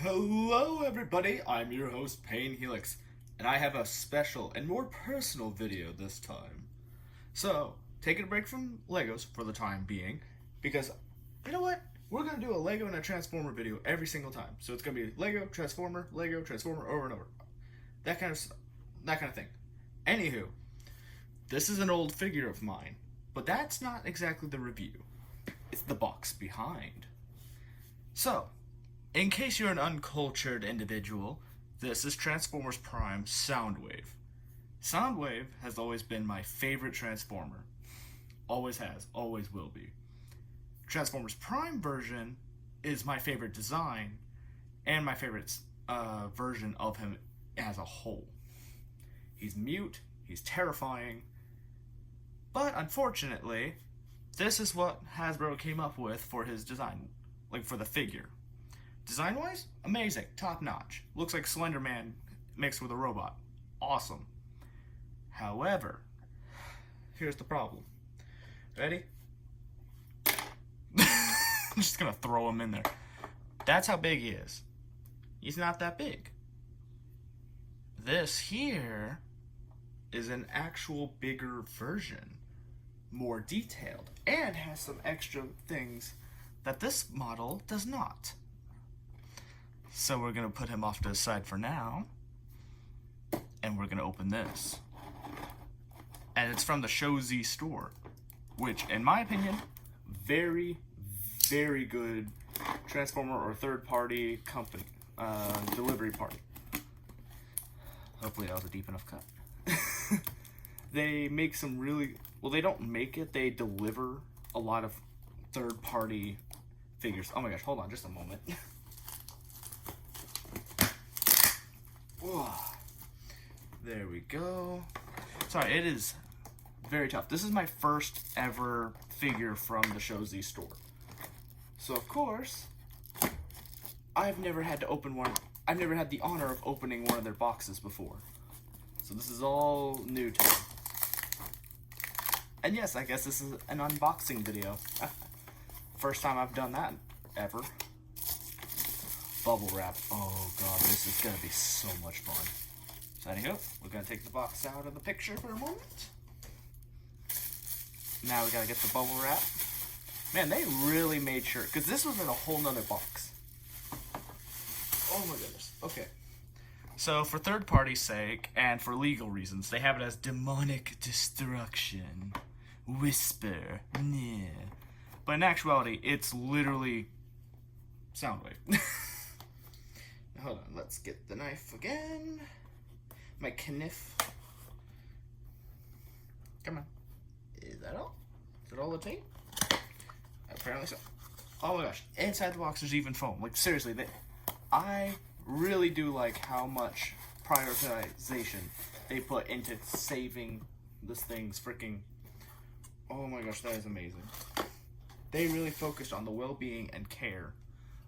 Hello everybody, I'm your host Payne Helix, and I have a special and more personal video this time. So, taking a break from Legos for the time being, because, you know what? We're going to do a Lego and a Transformer video every single time. So it's going to be Lego, Transformer, over and over. That kind of thing. Anywho, this is an old figure of mine, but that's not exactly the review. It's the box behind. So, in case you're an uncultured individual, this is Transformers Prime Soundwave. Soundwave has always been my favorite Transformer. Always has, always will be. Transformers Prime version is my favorite design and my favorite version of him as a whole. He's mute, he's terrifying, but unfortunately, this is what Hasbro came up with for his design, like for the figure. Design-wise, amazing, top-notch. Looks like Slender Man mixed with a robot. Awesome. However, here's the problem. Ready? I'm just gonna throw him in there. That's how big he is. He's not that big. This here is an actual bigger version, more detailed, and has some extra things that this model does not. So we're going to put him off to the side for now, and we're going to open this. And it's from the Show Z store, which, in my opinion, very, very good Transformer or third-party company, delivery party. Hopefully that was a deep enough cut. They make some really, well, they don't make it, they deliver a lot of third-party figures. Oh my gosh, hold on just a moment. There we go. Sorry, it is very tough. This is my first ever figure from the Show Z store. So of course, I've never had to open one. I've never had the honor of opening one of their boxes before. So this is all new to me. And yes, I guess this is an unboxing video. First time I've done that ever. Bubble wrap. Oh god, this is gonna be so much fun. So anywho, we're gonna take the box out of the picture for a moment. Now we gotta get the bubble wrap. Man, they really made sure, because this was in a whole nother box. Oh my goodness. Okay. So for third party's sake, and for legal reasons, they have it as demonic destruction. Whisper. Yeah. But in actuality, it's literally Soundwave. Hold on, let's get the knife again. My kniff. Come on. Is that all? Is that all the tape? Apparently so. Oh my gosh, inside the box there's even foam. Like seriously, I really do like how much prioritization they put into saving this thing's freaking... Oh my gosh, that is amazing. They really focused on the well-being and care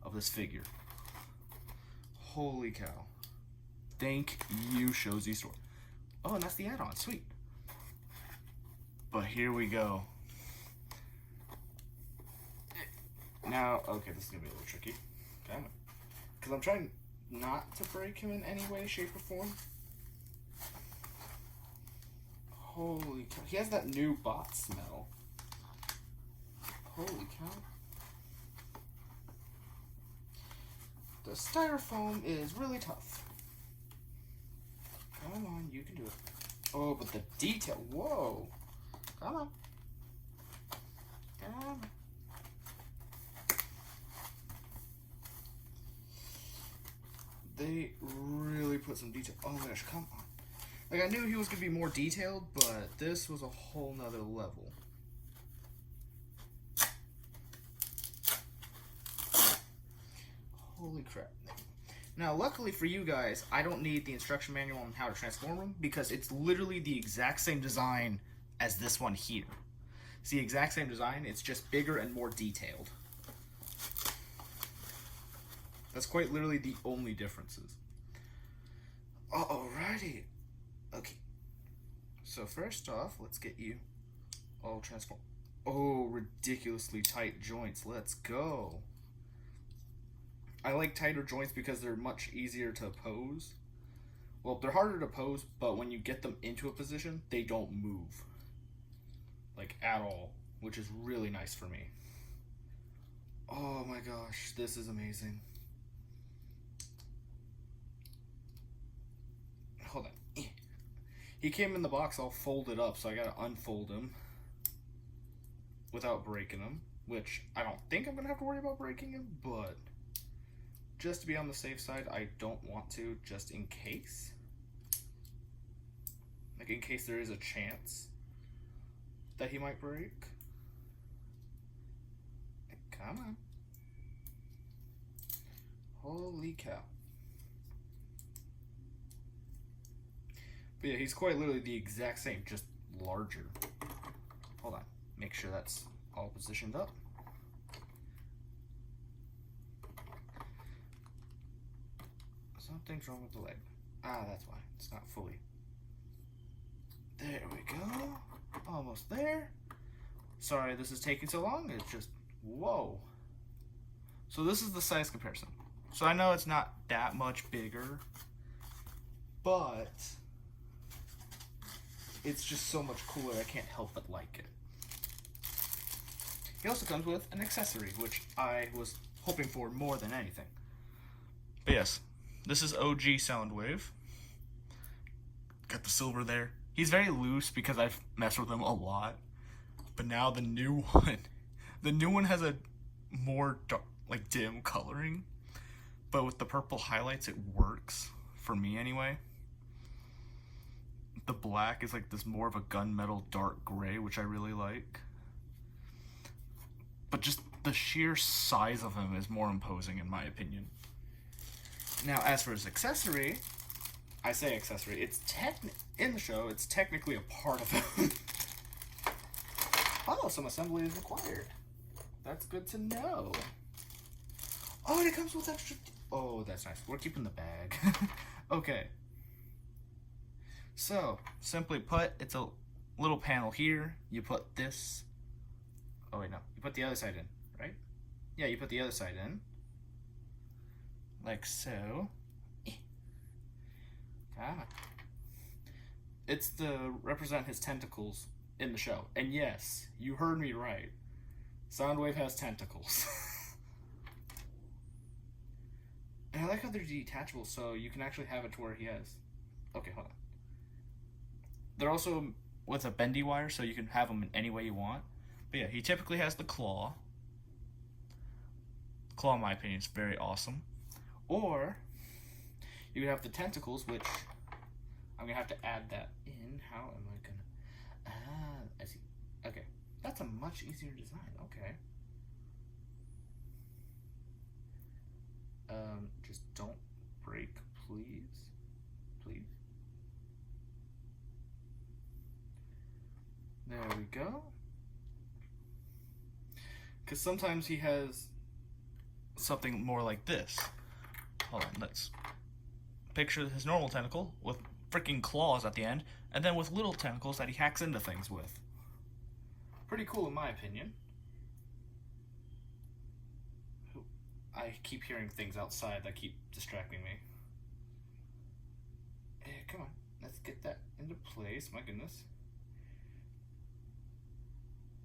of this figure. Holy cow. Thank you, Show Z store. Oh, and that's the add-on. Sweet. But here we go. Now, okay, this is going to be a little tricky. Okay. Because I'm trying not to break him in any way, shape, or form. Holy cow. He has that new bot smell. Holy cow. The styrofoam is really tough. Come on, you can do it. Oh, but the detail, whoa. Come on. Come on. They really put some detail. Oh my gosh, come on. Like, I knew he was going to be more detailed, but this was a whole nother level. Holy crap. Now, luckily for you guys, I don't need the instruction manual on how to transform them, because it's literally the exact same design as this one here. It's the exact same design, it's just bigger and more detailed. That's quite literally the only differences. Alrighty. Okay. So first off, let's get you all transformed. Oh, ridiculously tight joints. Let's go. I like tighter joints because they're much easier to pose. Well, they're harder to pose, but when you get them into a position, they don't move. Like, at all. Which is really nice for me. Oh my gosh, this is amazing. Hold on. He came in the box all folded up, so I gotta unfold him without breaking him, which I don't think I'm gonna have to worry about breaking him, but just to be on the safe side, I don't want to, just in case. Like, in case there is a chance that he might break. Come on. Holy cow. But yeah, he's quite literally the exact same, just larger. Hold on. Make sure that's all positioned up. Something's wrong with the leg. Ah, that's why. It's not fully. There we go. Almost there. Sorry this is taking so long. It's just, whoa. So this is the size comparison. So I know it's not that much bigger, but it's just so much cooler. I can't help but like it. He also comes with an accessory, which I was hoping for more than anything. But yes, this is OG Soundwave. Got the silver there. He's very loose because I've messed with him a lot. But now the new one has a more dark, like dim coloring. But with the purple highlights, it works. For me anyway. The black is like this more of a gunmetal dark gray, which I really like. But just the sheer size of him is more imposing in my opinion. Now, as for his accessory, I say accessory, it's in the show, it's technically a part of him. Oh, some assembly is required. That's good to know. Oh, and it comes with extra... Oh, that's nice. We're keeping the bag. Okay. So, simply put, it's a little panel here. You put this... Oh, wait, no. You put the other side in, right? Yeah, you put the other side in. Like so. Ah. It's to represent his tentacles in the show. And yes, you heard me right. Soundwave has tentacles. And I like how they're detachable, so you can actually have it to where he has... Okay, hold on. They're also with a bendy wire, so you can have them in any way you want. But yeah, he typically has the claw. The claw, in my opinion, is very awesome. Or you could have the tentacles, which I'm going to have to add that in. How am I going to... Ah, I see. Okay. That's a much easier design. Okay. Just don't break, please. Please. There we go. Because sometimes he has something more like this. Hold on, let's picture his normal tentacle with freaking claws at the end, and then with little tentacles that he hacks into things with. Pretty cool in my opinion. I keep hearing things outside that keep distracting me. Hey, come on, let's get that into place, my goodness.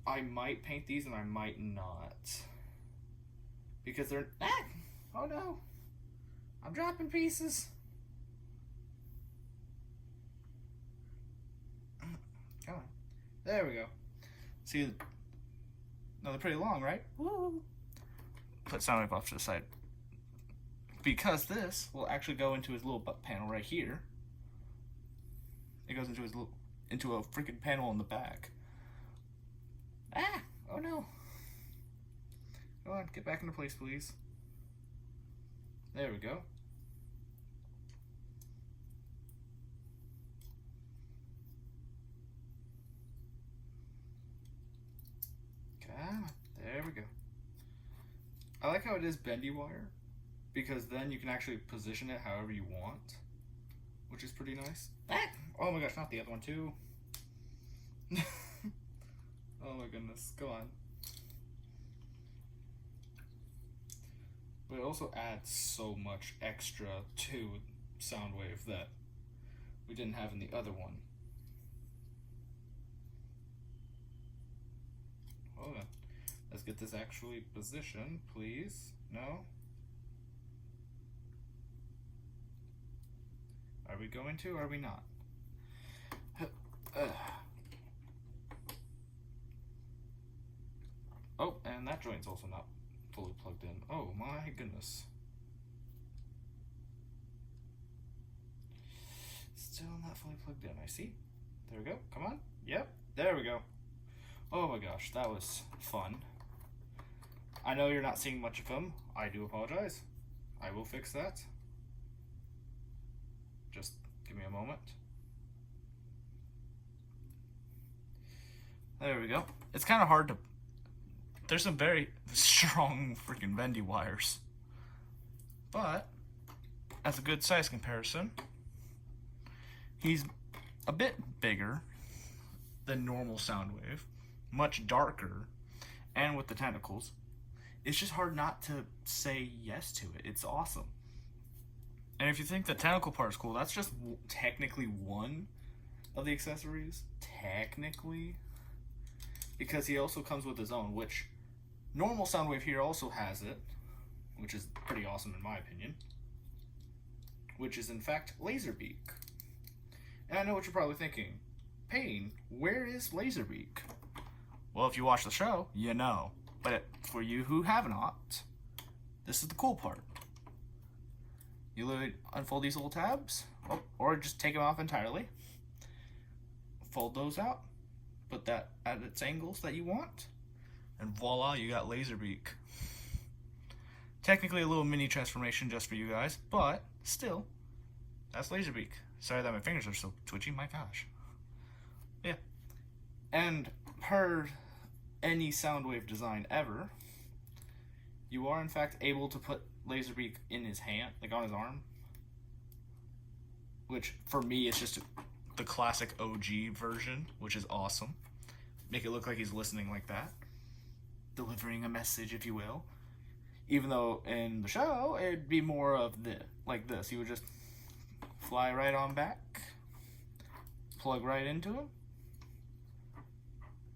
I might paint these and I might not. Because they're... Ah! Oh no! I'm dropping pieces! Come on. There we go. See, no, they're pretty long, right? Woo! Put Soundwave off to the side. Because this will actually go into his little butt panel right here. It goes into his little... into a freaking panel in the back. Ah! Oh no! Go on, get back into place, please. There we go. Come on. There we go. I like how it is bendy wire, because then you can actually position it however you want, which is pretty nice. Ah! Oh my gosh, not the other one too. Oh my goodness, go on. But it also adds so much extra to Soundwave that we didn't have in the other one. Hold on. Let's get this actually positioned, please. No? Are we going to, or are we not? Oh, and that joint's also not fully plugged in. Oh my goodness. Still not fully plugged in, I see. There we go, come on. Yep, there we go. Oh my gosh, that was fun. I know you're not seeing much of them. I do apologize. I will fix that. Just give me a moment. There we go. It's kind of hard to... There's some very strong freaking bendy wires. But, as a good size comparison, he's a bit bigger than normal Soundwave, much darker, and with the tentacles. It's just hard not to say yes to it. It's awesome. And if you think the tentacle part is cool, that's just technically one of the accessories. Technically. Because he also comes with his own, which normal Soundwave here also has it, which is pretty awesome in my opinion, which is in fact Laserbeak. And I know what you're probably thinking, Payne, where is Laserbeak? Well, if you watch the show, you know. But for you who have not, this is the cool part. You literally unfold these little tabs, or just take them off entirely, fold those out, put that at its angles that you want, and voila, you got Laserbeak. Technically a little mini transformation just for you guys, but still, that's Laserbeak. Sorry that my fingers are so twitchy, my gosh. Yeah. And per any Soundwave design ever, you are in fact able to put Laserbeak in his hand, like on his arm, which for me is just the classic OG version, which is awesome. Make it look like he's listening like that, delivering a message, if you will. Even though in the show it'd be more of the like this. He would just fly right on back, plug right into him,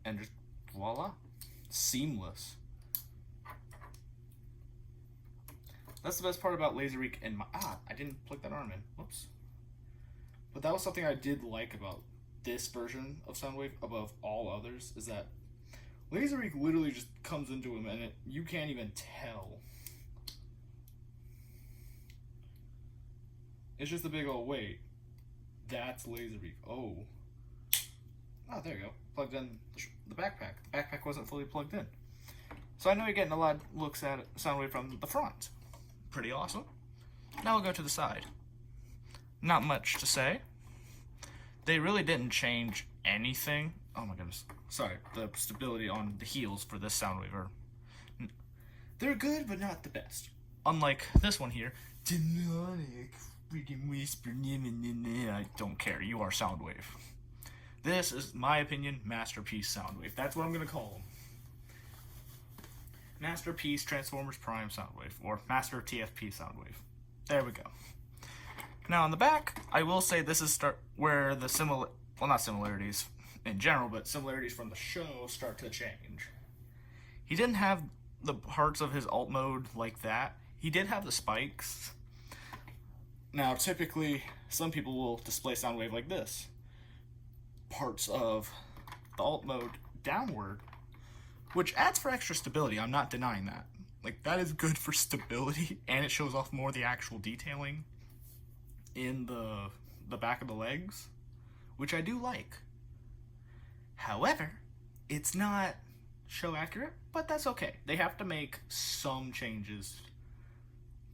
and just voila, seamless. That's the best part about Laserbeak and my... I didn't plug that arm in. Whoops. But that was something I did like about this version of Soundwave above all others, is that Laserbeak literally just comes into him and you can't even tell. It's just a big old wait. That's Laserbeak. Oh, there you go. Plugged in the backpack. The backpack wasn't fully plugged in. So I know you're getting a lot of looks at Soundwave from the front. Pretty awesome. Now we'll go to the side. Not much to say. They really didn't change anything. Oh my goodness. Sorry. The stability on the heels for this Soundwave are... They're good, but not the best. Unlike this one here. Demonic freaking whisper. I don't care. You are Soundwave. This is, my opinion, Masterpiece Soundwave. That's what I'm going to call them. Masterpiece Transformers Prime Soundwave, or Master TFP Soundwave. There we go. Now on the back, I will say this is where the not similarities in general, but similarities from the show start to change. He didn't have the parts of his alt mode like that. He did have the spikes. Now typically, some people will display Soundwave like this. Parts of the alt mode downward, which adds for extra stability. I'm not denying that. Like, that is good for stability, and it shows off more of the actual detailing in the back of the legs, which I do like. However, it's not show accurate, but that's okay. They have to make some changes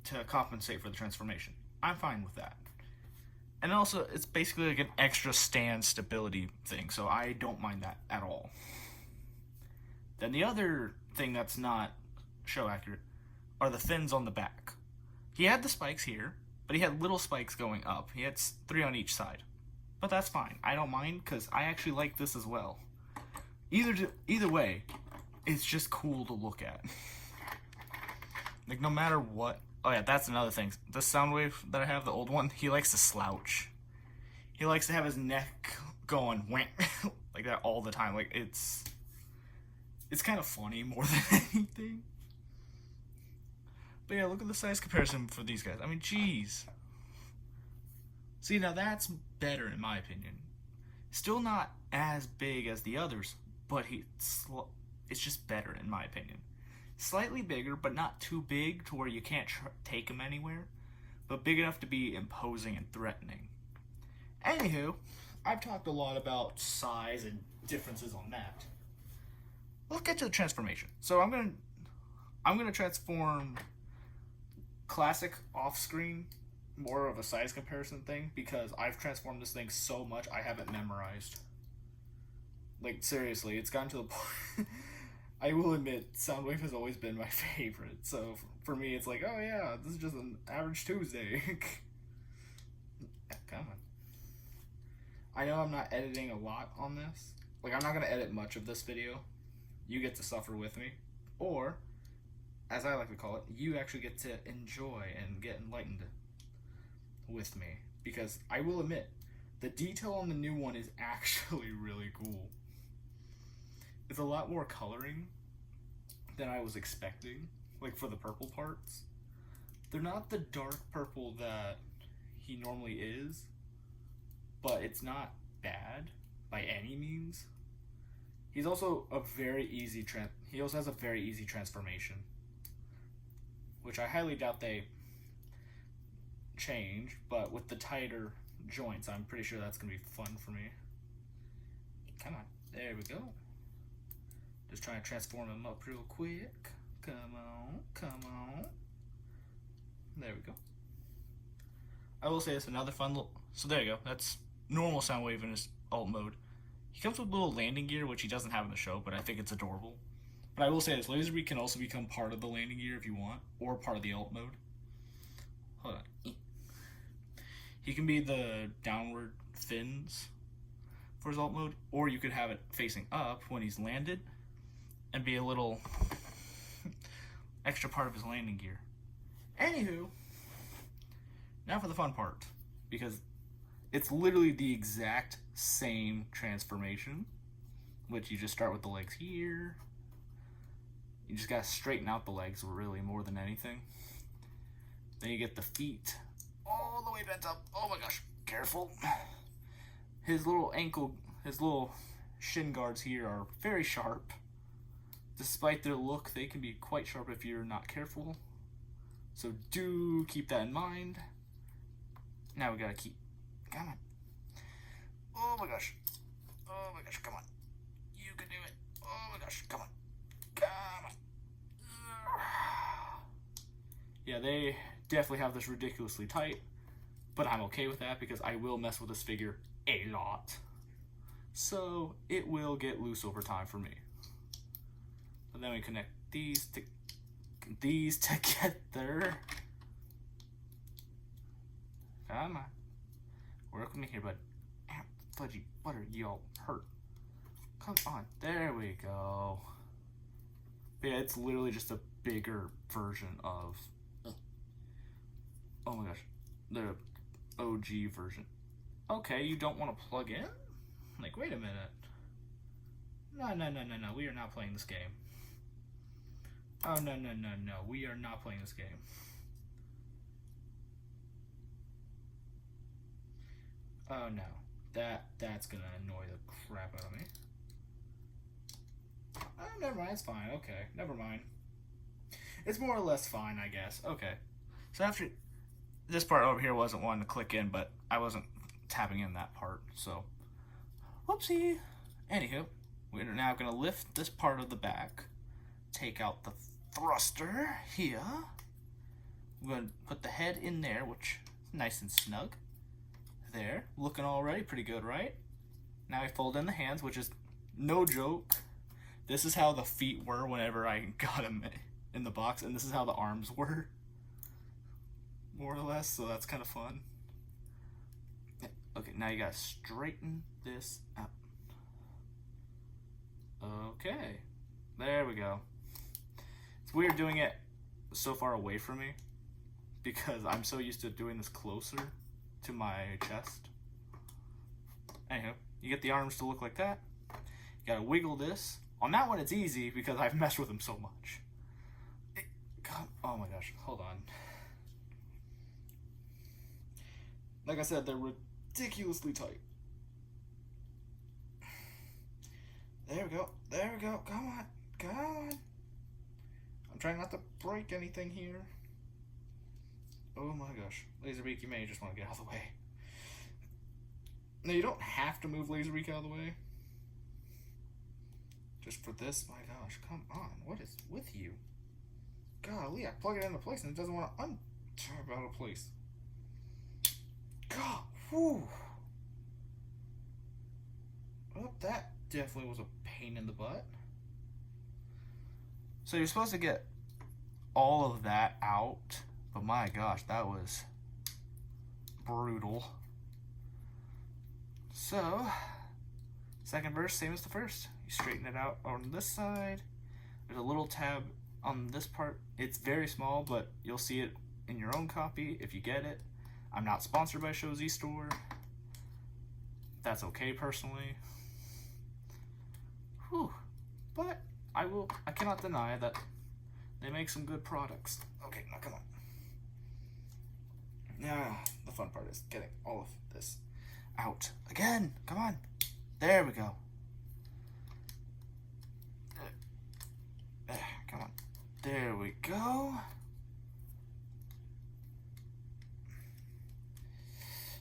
to compensate for the transformation. I'm fine with that. And also, it's basically like an extra stand stability thing, so I don't mind that at all. Then the other thing that's not show accurate are the fins on the back. He had the spikes here, but he had little spikes going up. He had 3 on each side. But that's fine. I don't mind, because I actually like this as well. Either way, it's just cool to look at. Like, no matter what. Oh, yeah, that's another thing. This Soundwave that I have, the old one, he likes to slouch. He likes to have his neck going like that all the time. Like, it's kind of funny more than anything. But yeah, look at the size comparison for these guys. I mean, jeez. See, now that's better in my opinion. Still not as big as the others, but it's just better in my opinion. Slightly bigger, but not too big to where you can't take him anywhere, but big enough to be imposing and threatening. Anywho, I've talked a lot about size and differences on that. Let's get to the transformation. So I'm gonna transform classic off-screen, more of a size comparison thing, because I've transformed this thing so much I have it memorized. Like, seriously, it's gotten to the point. I will admit, Soundwave has always been my favorite. So for me, it's like, oh yeah, this is just an average Tuesday. Come on. I know I'm not editing a lot on this. Like, I'm not going to edit much of this video. You get to suffer with me. Or, as I like to call it, you actually get to enjoy and get enlightened with me. Because I will admit, the detail on the new one is actually really cool. It's a lot more coloring than I was expecting, like for the purple parts. They're not the dark purple that he normally is, but it's not bad by any means. He's also a very easy he also has a very easy transformation, which I highly doubt they change, but with the tighter joints, I'm pretty sure that's gonna be fun for me. Come on, there we go. Just trying to transform him up real quick. Come on, come on. There we go. I will say it's another fun little... So there you go. That's normal Soundwave in his alt mode. He comes with a little landing gear, which he doesn't have in the show, but I think it's adorable. But I will say this, Laserbeak can also become part of the landing gear if you want, or part of the alt mode. Hold on. He can be the downward fins for his alt mode, or you could have it facing up when he's landed, and be a little extra part of his landing gear. Anywho, now for the fun part, because it's literally the exact same transformation, which you just start with the legs here. You just gotta straighten out the legs, really, more than anything. Then you get the feet all the way bent up. Oh my gosh, careful. His little shin guards here are very sharp. Despite their look, they can be quite sharp if you're not careful. So do keep that in mind. Now we gotta keep... Come on. Oh my gosh. Oh my gosh, come on. You can do it. Oh my gosh, come on. Come on. Yeah, they definitely have this ridiculously tight, but I'm okay with that because I will mess with this figure a lot. So it will get loose over time for me. And then we connect these together. Come on. Work with me here, bud. Fudgy butter, y'all hurt. Come on. There we go. But yeah, it's literally just a bigger version of... Oh my gosh. The OG version. Okay, you don't want to plug in? Like, wait a minute. No. We are not playing this game. Oh, no. We are not playing this game. Oh, no. That's gonna annoy the crap out of me. Oh, never mind. It's fine. Okay. Never mind. It's more or less fine, I guess. Okay. So after... This part over here wasn't wanting to click in, but I wasn't tapping in that part, so... Whoopsie! Anywho, we're now going to lift this part of the back, take out the thruster here. We're going to put the head in there, which is nice and snug. There, looking already pretty good, right? Now I fold in the hands, which is no joke. This is how the feet were whenever I got them in the box, and this is how the arms were. More or less, so that's kind of fun. Okay, now you gotta straighten this up. Okay, there we go. It's weird doing it so far away from me because I'm so used to doing this closer to my chest. Anyhow, you get the arms to look like that. You gotta wiggle this. On that one, it's easy because I've messed with them so much. Oh my gosh, hold on. Like I said, they're ridiculously tight. There we go. There we go. Come on. Come on. I'm trying not to break anything here. Oh my gosh. Laserbeak, you may just want to get out of the way. Now, you don't have to move Laserbeak out of the way. Just for this? My gosh, come on. What is with you? Golly, I plug it into place and it doesn't want to untap out of place. God, whew. Well, that definitely was a pain in the butt. So you're supposed to get all of that out, but my gosh, that was brutal. So, second verse, same as the first. You straighten it out on this side. There's a little tab on this part. It's very small, but you'll see it in your own copy if you get it. I'm not sponsored by Show Z Store. That's okay personally. Whew. But I cannot deny that they make some good products. Okay, now come on. Now, the fun part is getting all of this out. Again, come on. There we go. Come on. There we go.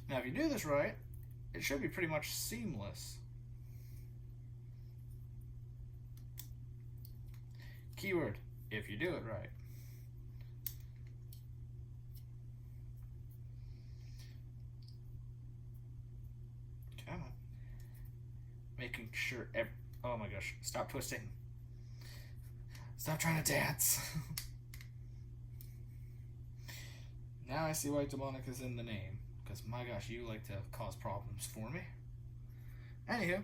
Now, if you do this right, it should be pretty much seamless. Keyword, if you do it right. Come on. Making sure oh my gosh, stop twisting. Stop trying to dance. Now I see why demonic is in the name. Because my gosh, you like to cause problems for me. Anywho,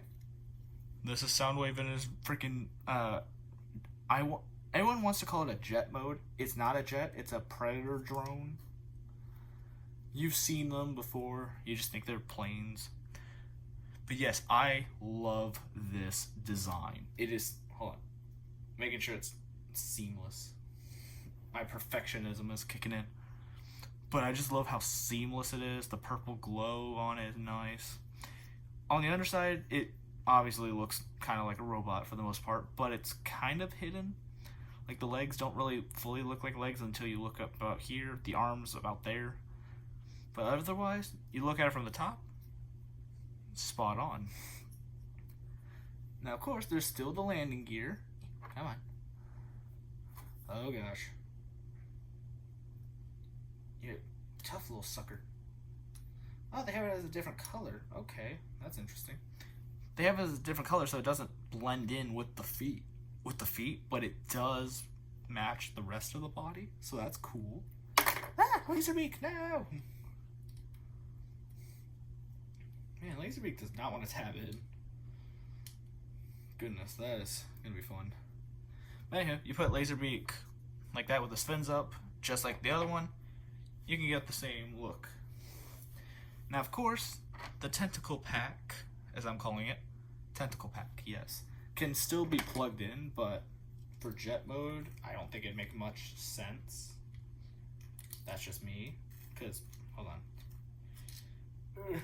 this is Soundwave and his freaking everyone wants to call it a jet mode. It's not a jet, it's a predator drone. You've seen them before, you just think they're planes. But yes, I love this design. It is, hold on, making sure it's seamless. My perfectionism is kicking in. But I just love how seamless it is. The purple glow on it is nice. On the underside, it obviously looks kind of like a robot for the most part, but it's kind of hidden. Like the legs don't really fully look like legs until you look up about here, the arms about there. But otherwise, you look at it from the top, spot on. Now, of course, there's still the landing gear. Come on. Oh gosh. You tough little sucker. Oh, they have it as a different color. Okay, that's interesting. They have it as a different color so it doesn't blend in with the feet. But it does match the rest of the body, so that's cool. Ah, Laserbeak, no! Man, Laserbeak does not want to tab in. Goodness, that is gonna be fun. But anyhow, you put Laserbeak like that with the fins up, just like the other one, you can get the same look. Now, of course, the tentacle pack, as I'm calling it, tentacle pack, yes, can still be plugged in, but for jet mode, I don't think it'd make much sense. That's just me, because, hold on.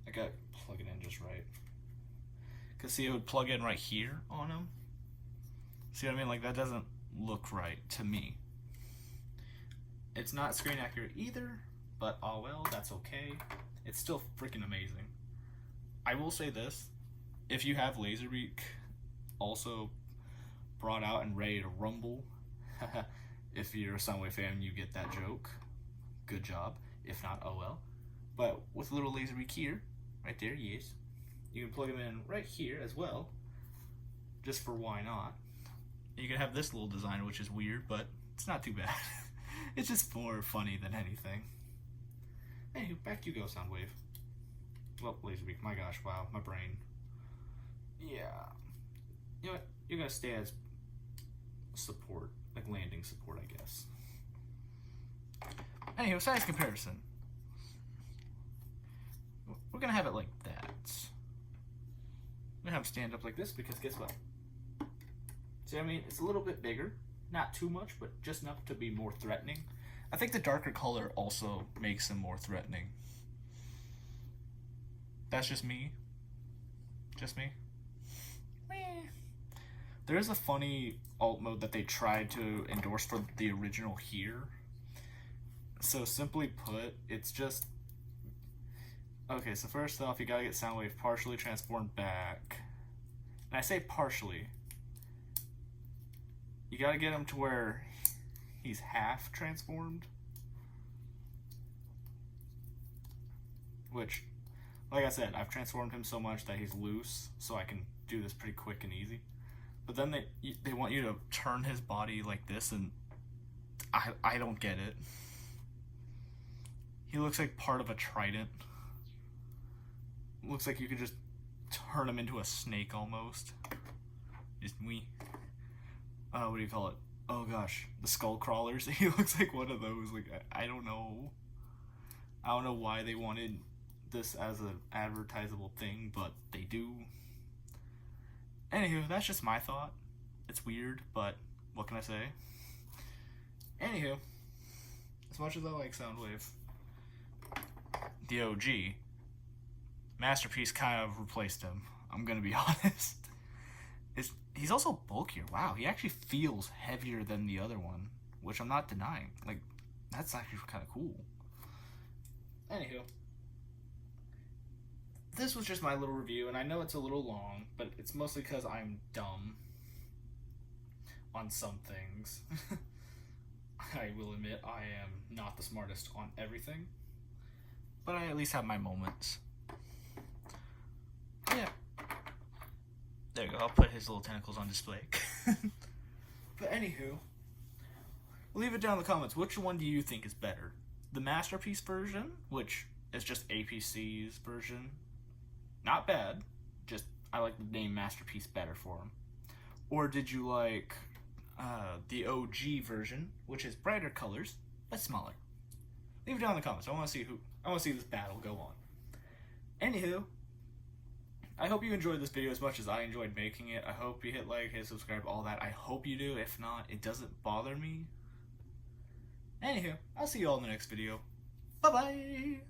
I gotta plug it in just right. Because see, it would plug in right here on him. See what I mean? Like, that doesn't look right to me. It's not screen accurate either, but oh well, that's okay. It's still freaking amazing. I will say this, if you have Laserbeak also brought out and ready to rumble, if you're a Soundwave fan, you get that joke. Good job. If not, oh well. But with a little Laserbeak here, right there, yes, you can plug them in right here as well, just for why not. You can have this little design, which is weird, but it's not too bad. It's just more funny than anything. Anyway, back you go, Soundwave. Well, Laserbeak, my gosh, wow, my brain. Yeah. You know what? You're gonna stay as support, like landing support, I guess. Anywho, size comparison. We're gonna have it like that. I'm gonna have him stand up like this because guess what? See what I mean? It's a little bit bigger. Not too much, but just enough to be more threatening. I think the darker color also makes him more threatening. That's just me. Just me. There is a funny alt mode that they tried to endorse for the original here. So simply put, it's just... Okay, so first off, you gotta get Soundwave partially transformed back. And I say partially. You gotta get him to where he's half transformed. Which, like I said, I've transformed him so much that he's loose, so I can do this pretty quick and easy. But then they want you to turn his body like this, and I don't get it. He looks like part of a trident. Looks like you could just turn him into a snake almost. Just me. What do you call it? Oh gosh, the skull crawlers. He looks like one of those. Like I don't know. I don't know why they wanted this as an advertisable thing, but they do. Anywho, that's just my thought. It's weird, but what can I say? Anywho, as much as I like Soundwave, the OG, Masterpiece kind of replaced him. I'm gonna be honest. He's also bulkier. Wow, he actually feels heavier than the other one, which I'm not denying. Like, that's actually kind of cool. Anywho, this was just my little review, and I know it's a little long, but it's mostly because I'm dumb on some things. I will admit I am not the smartest on everything, but I at least have my moments. Yeah. There you go, I'll put his little tentacles on display. But anywho, leave it down in the comments. Which one do you think is better? The Masterpiece version, which is just APC's version. Not bad, just I like the name Masterpiece better for him. Or did you like the OG version, which is brighter colors, but smaller? Leave it down in the comments. I want to see this battle go on. Anywho, I hope you enjoyed this video as much as I enjoyed making it. I hope you hit like, hit subscribe, all that. I hope you do. If not, it doesn't bother me. Anywho, I'll see you all in the next video. Bye-bye!